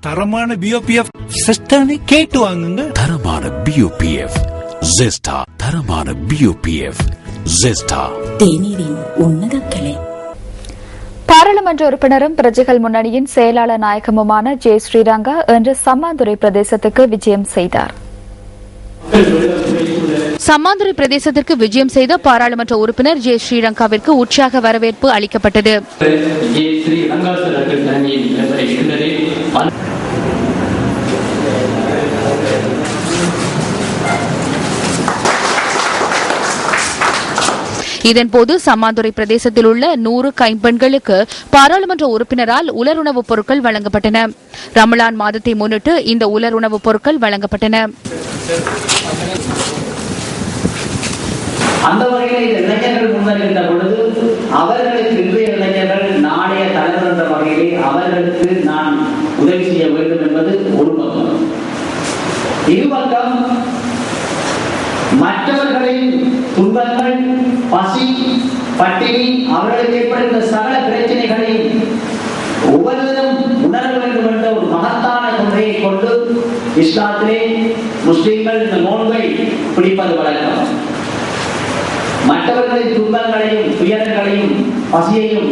தரமான பிஓபிஎஃப் சிஸ்டனை கேட்டு வாங்குங்க. தரமான பிஓபிஎஃப் ஜெஸ்டா. தரமான பிஓபிஎஃப் ஜெஸ்டா. தேநீரின் உன்னத கிளை. பாராளுமன்ற உறுப்பினரும் பிரஜைகள் முன்னணியின் செயலாளர் நாயகமுமான ஜே ஸ்ரீரங்கா இன்று சம்மாந்துறை பிரதேசத்துக்கு விஜயம் செய்தார். சம்மாந்துறை பிரதேசத்திற்கு விஜயம் செய்த பாராளுமன்ற உறுப்பினர் ஜே ஸ்ரீரங்காவிற்கு உற்சாக வரவேற்பு அளிக்கப்பட்டது. இதன்போது சம்மாந்துறை பிரதேசத்தில் உள்ள 100 கைம்பெண்களுக்கு பாராளுமன்ற உறுப்பினரால் உலருணவுப் பொருட்கள் வழங்கப்பட்டன. ரமலான் மாதத்தை முன்னிட்டு இந்த உலருணவுப் பொருட்கள் வழங்கப்பட்டன. அந்த வகையில் இளைஞர்கள் முன்வருகின்ற பொழுது அவர்களுக்கு இன்றைய இளைஞர்கள் நாளைய தலைவர் என்ற வகையிலே அவர்களுக்கு நான் உதவி செய்ய வேண்டும் என்பது ஒரு பக்கம். இருபக்கம் மற்றவர்களின் துன்பங்கள், பசி, பட்டினி, அவர்களுக்கு ஏற்படுகின்ற சகல பிரச்சனைகளையும் ஒவ்வொருவரும் உணர வேண்டும் என்ற ஒரு மகத்தான கொள்கையை கொண்டு இஸ்லாத்திலே முஸ்லிம்கள் இந்த நோன்பை பிடிப்பது வழக்கம். மற்றவர்களின் துன்பங்களையும் துயரங்களையும் பசியையும்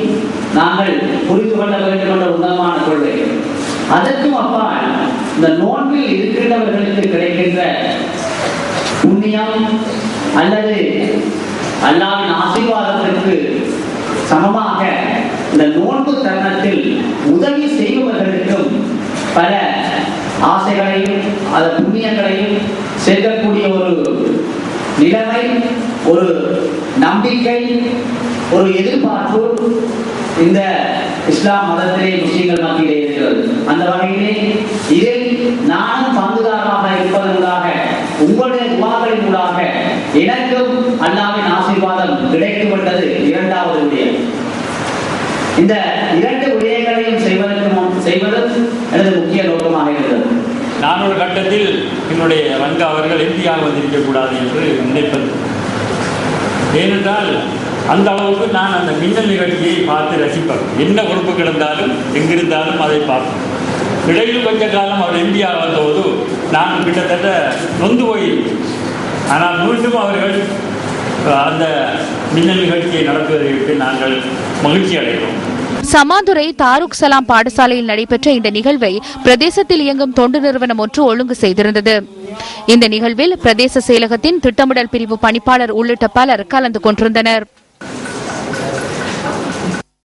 நாங்கள் புரிந்து கொள்ள வேண்டும் என்ற உன்னதமான கொள்கை. அதற்கும் அப்பால் இந்த நோன்பில் இருக்கின்றவர்களுக்கு கிடைக்கின்ற புண்ணியம் அல்லது அல்லாஹ்வின் ஆசீர்வாதத்திற்கு சமமாக இந்த நோன்பு தருணத்தில் உதவி செய்பவர்களுக்கும் பல ஆசைகளையும் அந்த புண்ணியங்களையும் சேர்க்கக்கூடிய ஒரு நிலைமை, ஒரு நம்பிக்கை, ஒரு எதிர்பார்ப்பு இந்த இஸ்லாம் மதத்திலே முஸ்லிம்கள் மத்தியிலே இருக்கிறது. அந்த வகையிலே இதில் நானும் பங்குதாரமாக இருப்பதற்காக உங்களுடைய துஆக்களின் மூலமாக எனக்கும் அல்லாஹ்வின் ஆசீர்வாதம் கிடைக்கப்பட்டது இரண்டாவது விடயம். இந்த இரண்டு விடயங்களையும் செய்வது எனது முக்கிய நோக்கமாக இருக்கிறது. நான் ஒரு கட்டத்தில் என்னுடைய ரங்கா அவர்கள் எம்பியாக வந்திருக்கக்கூடாது என்று நினைப்பது. ஏனென்றால் அந்த அளவுக்கு நான் அந்த மின்னல் நிகழ்ச்சியை பார்த்து ரசிப்பேன். என்ன பொறுப்பு கிடந்தாலும் எங்கிருந்தாலும் அதை பார்ப்பேன். இடையில் கொஞ்ச காலம் அவர் எம்பியாக வந்தபோது நான் கிட்டத்தட்ட நொந்து போயிருக்கேன். ஆனால் மீண்டும் அவர்கள் அந்த மின்னல் நிகழ்ச்சியை நடத்துவதற்கு நாங்கள் மகிழ்ச்சி அடைகிறோம். சமாந்துறை தாருக் சலாம் பாடசாலையில் நடைபெற்ற இந்த நிகழ்வை பிரதேசத்தில் இயங்கும் தொண்டு நிறுவனம் ஒன்று ஒழுங்கு செய்திருந்தது. இந்த நிகழ்வில் பிரதேச செயலகத்தின் திட்டமிடல் பிரிவு பணிப்பாளர் உள்ளிட்ட பலர் கலந்து கொண்டிருந்தனர்.